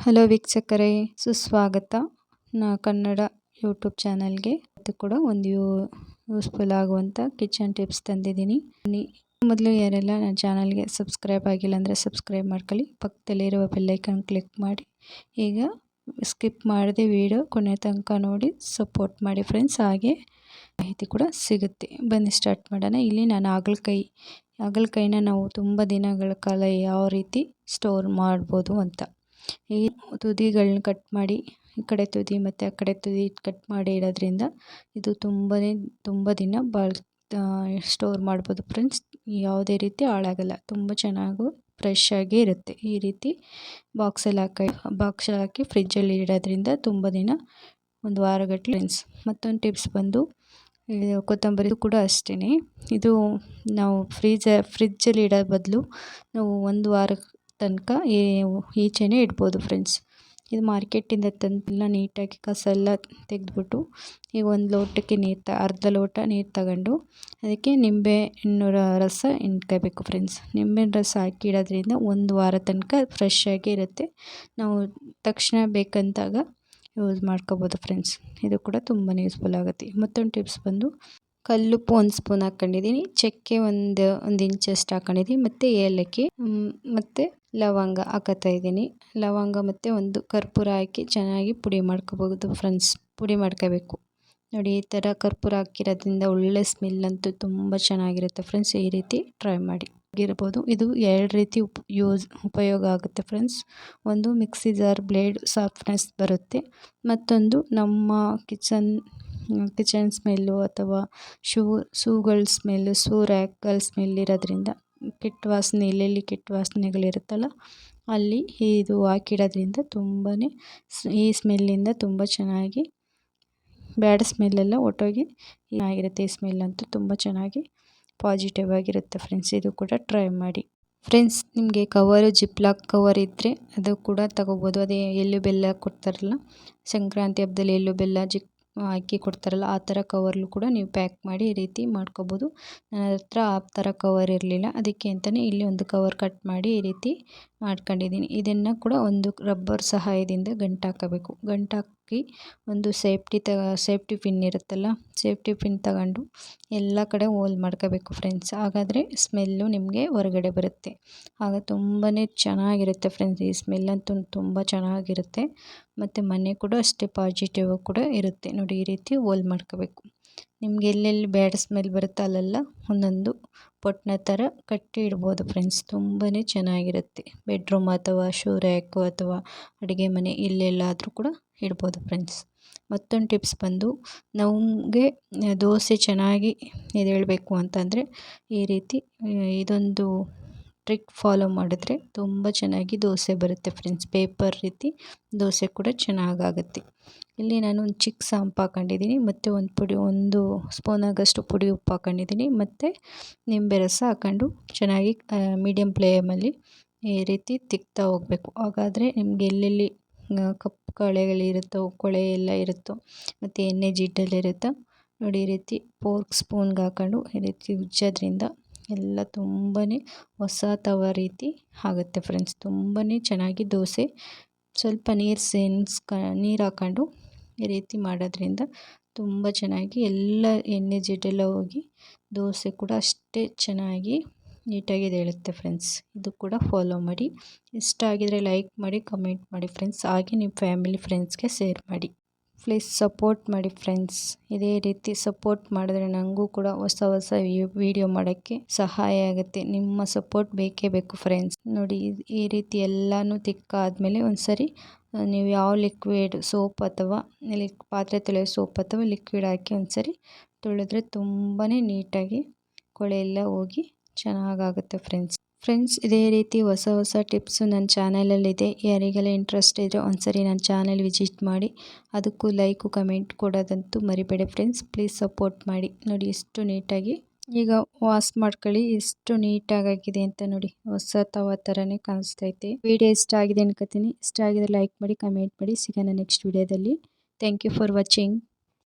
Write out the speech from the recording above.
Hello ವೀಕ್ಷಕರೇ, ಸುಸ್ವಾಗತ Kannada YouTube ಚಾನಲ್ಗೆ. ಅದು ಕೂಡ ಒಂದು ಯೂಸ್ಫುಲ್ ಆಗುವಂಥ ಕಿಚನ್ ಟಿಪ್ಸ್ ತಂದಿದ್ದೀನಿ. ಮೊದಲು ಯಾರೆಲ್ಲ ನನ್ನ ಚಾನಲ್ಗೆ ಸಬ್ಸ್ಕ್ರೈಬ್ ಆಗಿಲ್ಲ ಅಂದರೆ ಸಬ್ಸ್ಕ್ರೈಬ್ ಮಾಡ್ಕೊಳ್ಳಿ. ಪಕ್ಕದಲ್ಲಿರುವ ಬೆಲ್ಲೈಕನ್ ಕ್ಲಿಕ್ ಮಾಡಿ. ಈಗ ಸ್ಕಿಪ್ ಮಾಡದೆ ವಿಡಿಯೋ ಕೊನೆ ತನಕ ನೋಡಿ ಸಪೋರ್ಟ್ ಮಾಡಿ ಫ್ರೆಂಡ್ಸ್. ಹಾಗೆ ಮಾಹಿತಿ ಕೂಡ ಸಿಗುತ್ತೆ. ಬನ್ನಿ ಸ್ಟಾರ್ಟ್ ಮಾಡೋಣ. ಇಲ್ಲಿ ನಾನು ಹಾಗಲಕಾಯಿನ ನಾವು ತುಂಬ ದಿನಗಳ ಕಾಲ ಯಾವ ರೀತಿ ಸ್ಟೋರ್ ಮಾಡ್ಬೋದು ಅಂತ. ಈ ತುದಿಗಳನ್ನ ಕಟ್ ಮಾಡಿ, ಈ ಕಡೆ ತುದಿ ಮತ್ತು ಆ ಕಡೆ ತುದಿ ಕಟ್ ಮಾಡಿ ಇಡೋದ್ರಿಂದ ಇದು ತುಂಬ ದಿನ ಸ್ಟೋರ್ ಮಾಡ್ಬೋದು ಫ್ರೆಂಡ್ಸ್. ಯಾವುದೇ ರೀತಿ ಹಾಳಾಗಲ್ಲ, ತುಂಬ ಚೆನ್ನಾಗೂ ಫ್ರೆಶ್ ಆಗಿ ಇರುತ್ತೆ. ಈ ರೀತಿ ಬಾಕ್ಸಲ್ಲಿ ಹಾಕಿ ಫ್ರಿಜ್ಜಲ್ಲಿ ಇಡೋದ್ರಿಂದ ತುಂಬ ದಿನ, ಒಂದು ವಾರಗಟ್ಟಲೆ ಫ್ರೆಂಡ್ಸ್. ಮತ್ತೊಂದು ಟಿಪ್ಸ್ ಬಂದು ಕೊತ್ತಂಬರಿ ಕೂಡ ಅಷ್ಟೇ. ಇದು ನಾವು ಫ್ರಿಜ್ಜಲ್ಲಿ ಇಡೋ ಬದಲು ನಾವು ಒಂದು ವಾರ ತನಕ ಈಚೆನೇ ಇಡ್ಬೋದು ಫ್ರೆಂಡ್ಸ್. ಇದು ಮಾರ್ಕೆಟಿಂದ ತಂದೆಲ್ಲ ನೀಟಾಗಿ ಕಸ ಎಲ್ಲ ತೆಗೆದ್ಬಿಟ್ಟು, ಈಗ ಒಂದು ಲೋಟಕ್ಕೆ ಅರ್ಧ ಲೋಟ ನೀರು ತಗೊಂಡು ಅದಕ್ಕೆ ನಿಂಬೆ ಹಣ್ಣು ರಸ ಹಿಂಡ್ಕೋಬೇಕು ಫ್ರೆಂಡ್ಸ್. ನಿಂಬೆಹಣ್ಣು ರಸ ಹಾಕಿ ಇಡೋದ್ರಿಂದ ಒಂದು ವಾರ ತನಕ ಫ್ರೆಶ್ ಆಗಿ ಇರುತ್ತೆ. ನಾವು ತಕ್ಷಣ ಬೇಕಂತಾಗ ಯೂಸ್ ಮಾಡ್ಕೋಬೋದು ಫ್ರೆಂಡ್ಸ್. ಇದು ಕೂಡ ತುಂಬಾ ಯೂಸ್ಫುಲ್ ಆಗುತ್ತೆ. ಮತ್ತೊಂದು ಟಿಪ್ಸ್ ಬಂದು ಕಲ್ಲುಪ್ಪು 1 ಸ್ಪೂನ್ ಹಾಕ್ಕೊಂಡಿದ್ದೀನಿ, ಚಕ್ಕೆ ಒಂದು ಇಂಚಷ್ಟು ಹಾಕ್ಕೊಂಡಿದ್ದೀನಿ, ಮತ್ತು ಏಲಕ್ಕಿ ಮತ್ತು ಲವಂಗ ಹಾಕತ್ತಾ ಇದ್ದೀನಿ. ಲವಂಗ ಮತ್ತು ಒಂದು ಕರ್ಪೂರ ಹಾಕಿ ಚೆನ್ನಾಗಿ ಪುಡಿ ಮಾಡ್ಕೋಬೋದು ಫ್ರೆಂಡ್ಸ್. ಪುಡಿ ಮಾಡ್ಕೋಬೇಕು ನೋಡಿ. ಈ ಥರ ಕರ್ಪೂರ ಹಾಕಿರೋದ್ರಿಂದ ಒಳ್ಳೆ ಸ್ಮೆಲ್ ಅಂತೂ ತುಂಬ ಚೆನ್ನಾಗಿರುತ್ತೆ ಫ್ರೆಂಡ್ಸ್. ಈ ರೀತಿ ಟ್ರೈ ಮಾಡಿ ಇರ್ಬೋದು. ಇದು 2 ರೀತಿ ಉಪಯೋಗ ಆಗುತ್ತೆ ಫ್ರೆಂಡ್ಸ್. ಒಂದು ಮಿಕ್ಸಿ ಜಾರ್ ಬ್ಲೇಡ್ ಸಾಫ್ಟ್ನೆಸ್ ಬರುತ್ತೆ, ಮತ್ತೊಂದು ನಮ್ಮ ಕಿಚನ್ ಸ್ಮೆಲ್ಲು ಅಥವಾ ಶೂಗಳ ಸ್ಮೆಲ್ಲು, ರ್ಯಾಕ್ಗಳ ಸ್ಮೆಲ್ ಇರೋದ್ರಿಂದ ಕೆಟ್ಟ ವಾಸನೆ, ಎಲ್ಲೆಲ್ಲಿ ಕೆಟ್ಟ ವಾಸನೆಗಳಿರುತ್ತಲ್ಲ ಅಲ್ಲಿ ಇದು ಹಾಕಿಡೋದ್ರಿಂದ ತುಂಬಾ ಈ ಸ್ಮೆಲ್ಲಿಂದ ತುಂಬ ಚೆನ್ನಾಗಿ ಬ್ಯಾಡ್ ಸ್ಮೆಲ್ಲೆಲ್ಲ ಒಟ್ಟೋಗಿ ಚೆನ್ನಾಗಿರುತ್ತೆ. ಈ ಸ್ಮೆಲ್ ಅಂತೂ ತುಂಬ ಚೆನ್ನಾಗಿ ಪಾಸಿಟಿವ್ ಆಗಿರುತ್ತೆ ಫ್ರೆಂಡ್ಸ್. ಇದು ಕೂಡ ಟ್ರೈ ಮಾಡಿ ಫ್ರೆಂಡ್ಸ್. ನಿಮಗೆ ಕವರು ಜಿಪ್ಲಾಕ್ ಕವರ್ ಇದ್ದರೆ ಅದು ಕೂಡ ತಗೋಬೋದು. ಅದೇ ಎಳ್ಳು ಬೆಲ್ಲ ಕೊಡ್ತಾರಲ್ಲ, ಸಂಕ್ರಾಂತಿ ಹಬ್ಬದಲ್ಲಿ ಎಳ್ಳು ಬೆಲ್ಲ ಹಾಕಿ ಕೊಡ್ತಾರಲ್ಲ, ಆ ಥರ ಕವರ್ಲು ಕೂಡ ನೀವು ಪ್ಯಾಕ್ ಮಾಡಿ ಈ ರೀತಿ ಮಾಡ್ಕೋಬೋದು. ನನ್ನ ಹತ್ರ ಆ ಥರ ಕವರ್ ಇರಲಿಲ್ಲ, ಅದಕ್ಕೆ ಅಂತಲೇ ಇಲ್ಲಿ ಒಂದು ಕವರ್ ಕಟ್ ಮಾಡಿ ಈ ರೀತಿ ಮಾಡ್ಕೊಂಡಿದ್ದೀನಿ. ಇದನ್ನು ಕೂಡ ಒಂದು ರಬ್ಬರ್ ಸಹಾಯದಿಂದ ಗಂಟಾಕಬೇಕು. ಗಂಟಾಕಿ ಒಂದು ಸೇಫ್ಟಿ ಪಿನ್ ಇರುತ್ತಲ್ಲ, ಸೇಫ್ಟಿ ಪಿನ್ ತಗೊಂಡು ಎಲ್ಲ ಕಡೆ ಹೋಲ್ ಮಾಡ್ಕೋಬೇಕು ಫ್ರೆಂಡ್ಸ್. ಹಾಗಾದರೆ ಸ್ಮೆಲ್ಲು ನಿಮಗೆ ಹೊರಗಡೆ ಬರುತ್ತೆ. ಆಗ ತುಂಬಾ ಚೆನ್ನಾಗಿರುತ್ತೆ ಫ್ರೆಂಡ್ಸ್. ಈ ಸ್ಮೆಲ್ ಅಂತೂ ತುಂಬ ಚೆನ್ನಾಗಿರುತ್ತೆ, ಮತ್ತು ಮನೆ ಕೂಡ ಅಷ್ಟೇ ಪಾಸಿಟಿವ್ ಕೂಡ ಇರುತ್ತೆ ನೋಡಿ. ಈ ರೀತಿ ಹೋಲ್ ಮಾಡ್ಕೋಬೇಕು. ನಿಮ್ಗೆ ಎಲ್ಲೆಲ್ಲಿ ಬ್ಯಾಡ್ ಸ್ಮೆಲ್ ಬರುತ್ತೆ ಅಲ್ಲೆಲ್ಲ ಒಂದೊಂದು ಪೊಟ್ಟಣ ಥರ ಕಟ್ಟಿ ಇಡ್ಬೋದು ಫ್ರೆಂಡ್ಸ್. ತುಂಬಾ ಚೆನ್ನಾಗಿರುತ್ತೆ. ಬೆಡ್ರೂಮ್ ಅಥವಾ ಶೂ ರ್ಯಾಕು ಅಥವಾ ಅಡುಗೆ ಮನೆ ಎಲ್ಲೆಲ್ಲಾದರೂ ಕೂಡ ಇಡ್ಬೋದು ಫ್ರೆಂಡ್ಸ್. ಮತ್ತೊಂದು ಟಿಪ್ಸ್ ಬಂದು, ನಮಗೆ ದೋಸೆ ಚೆನ್ನಾಗಿ ಎದ್ದೇಳಬೇಕು ಅಂತಂದರೆ ಈ ರೀತಿ ಇದೊಂದು ಟ್ರಿಕ್ ಫಾಲೋ ಮಾಡಿದ್ರೆ ತುಂಬ ಚೆನ್ನಾಗಿ ದೋಸೆ ಬರುತ್ತೆ ಫ್ರೆಂಡ್ಸ್. ಪೇಪರ್ ರೀತಿ ದೋಸೆ ಕೂಡ ಚೆನ್ನಾಗಾಗುತ್ತೆ. ಇಲ್ಲಿ ನಾನು ಒಂದು ಚಿಕ್ಕ ಸಂಪು ಹಾಕೊಂಡಿದ್ದೀನಿ, ಮತ್ತು ಒಂದು ಸ್ಪೂನ್ ಆಗಷ್ಟು ಪುಡಿ ಉಪ್ಪು ಹಾಕೊಂಡಿದ್ದೀನಿ, ಮತ್ತು ನಿಂಬೆ ರಸ ಹಾಕೊಂಡು ಚೆನ್ನಾಗಿ ಮೀಡಿಯಮ್ ಫ್ಲೇಮಲ್ಲಿ ಈ ರೀತಿ ತಿಕ್ತಾ ಹೋಗಬೇಕು. ಹಾಗಾದರೆ ನಿಮಗೆ ಎಲ್ಲೆಲ್ಲಿ ಕಪ್ಪು ಕೊಳೆ ಎಲ್ಲ ಇರುತ್ತೋ ಮತ್ತು ಎಣ್ಣೆ ಜಿಡ್ಡಲ್ಲಿರುತ್ತೋ ನೋಡಿ, ಈ ರೀತಿ ಫೋರ್ಕ್ ಸ್ಪೂನ್ಗೆ ಹಾಕೊಂಡು ಈ ರೀತಿ ಉಜ್ಜೋದ್ರಿಂದ ಎಲ್ಲ ತುಂಬಾ ಹೊಸ ತವ ರೀತಿ ಆಗುತ್ತೆ ಫ್ರೆಂಡ್ಸ್. ತುಂಬಾ ಚೆನ್ನಾಗಿ ದೋಸೆ ಸ್ವಲ್ಪ ನೀರು ಹಾಕೊಂಡು ಈ ರೀತಿ ಮಾಡೋದ್ರಿಂದ ತುಂಬ ಚೆನ್ನಾಗಿ ಎಲ್ಲ ಎಣ್ಣೆ ಜಿಡ್ಡೆಲ್ಲ ಹೋಗಿ ದೋಸೆ ಕೂಡ ಅಷ್ಟೇ ಚೆನ್ನಾಗಿ ನೀಟಾಗಿ ಎದ್ದೇಳುತ್ತೆ ಫ್ರೆಂಡ್ಸ್. ಇದು ಕೂಡ ಫಾಲೋ ಮಾಡಿ. ಇಷ್ಟ ಆಗಿದರೆ ಲೈಕ್ ಮಾಡಿ, ಕಮೆಂಟ್ ಮಾಡಿ ಫ್ರೆಂಡ್ಸ್. ಹಾಗೆ ನಿಮ್ಮ ಫ್ಯಾಮಿಲಿ ಫ್ರೆಂಡ್ಸ್ಗೆ ಶೇರ್ ಮಾಡಿ. ಪ್ಲೀಸ್ ಸಪೋರ್ಟ್ ಮಾಡಿ ಫ್ರೆಂಡ್ಸ್. ಇದೇ ರೀತಿ ಸಪೋರ್ಟ್ ಮಾಡಿದ್ರೆ ನನಗೂ ಕೂಡ ಹೊಸ ವಿಡಿಯೋ ಮಾಡೋಕ್ಕೆ ಸಹಾಯ ಆಗುತ್ತೆ. ನಿಮ್ಮ ಸಪೋರ್ಟ್ ಬೇಕೇ ಬೇಕು ಫ್ರೆಂಡ್ಸ್. ನೋಡಿ, ಈ ರೀತಿ ಎಲ್ಲನೂ ತಿಕ್ಕಾದ್ಮೇಲೆ ಒಂದ್ಸರಿ ನೀವು ಯಾವ ಲಿಕ್ವಿಡ್ ಸೋಪ್ ಅಥವಾ ಪಾತ್ರೆ ತೊಳೆಯೋ ಸೋಪ್ ಅಥವಾ ಲಿಕ್ವಿಡ್ ಹಾಕಿ ಒಂದ್ಸರಿ ತೊಳೆದ್ರೆ ತುಂಬಾ ನೀಟಾಗಿ ಕೊಳೆ ಎಲ್ಲ ಹೋಗಿ ಚೆನ್ನಾಗಾಗುತ್ತೆ ಫ್ರೆಂಡ್ಸ್. ಇದೇ ರೀತಿ ಹೊಸ ಟಿಪ್ಸು ನನ್ನ ಚಾನಲಲ್ಲಿದೆ. ಯಾರಿಗೆಲ್ಲ ಇಂಟ್ರೆಸ್ಟ್ ಇದ್ದರೆ ಒಂದ್ಸರಿ ನನ್ನ ಚಾನಲ್ ವಿಸಿಟ್ ಮಾಡಿ. ಅದಕ್ಕೂ ಲೈಕು ಕಮೆಂಟ್ ಕೊಡೋದಂತೂ ಮರಿಬೇಡಿ ಫ್ರೆಂಡ್ಸ್. ಪ್ಲೀಸ್ ಸಪೋರ್ಟ್ ಮಾಡಿ. ನೋಡಿ ಎಷ್ಟು ನೀಟಾಗಿ ಈಗ ವಾಶ್ ಮಾಡ್ಕೊಳ್ಳಿ, ಎಷ್ಟು ನೀಟಾಗಿದೆ ಅಂತ ನೋಡಿ. ಹೊಸ ತವ ಥರನೇ ಕಾಣಿಸ್ತೈತೆ. ವಿಡಿಯೋ ಇಷ್ಟ ಆಗಿದೆ ಅನ್ಕೋತೀನಿ. ಇಷ್ಟ ಆಗಿದ್ರೆ ಲೈಕ್ ಮಾಡಿ, ಕಮೆಂಟ್ ಮಾಡಿ. ಸಿಗೋಣ ನೆಕ್ಸ್ಟ್ ವಿಡಿಯೋದಲ್ಲಿ. Thank you for watching.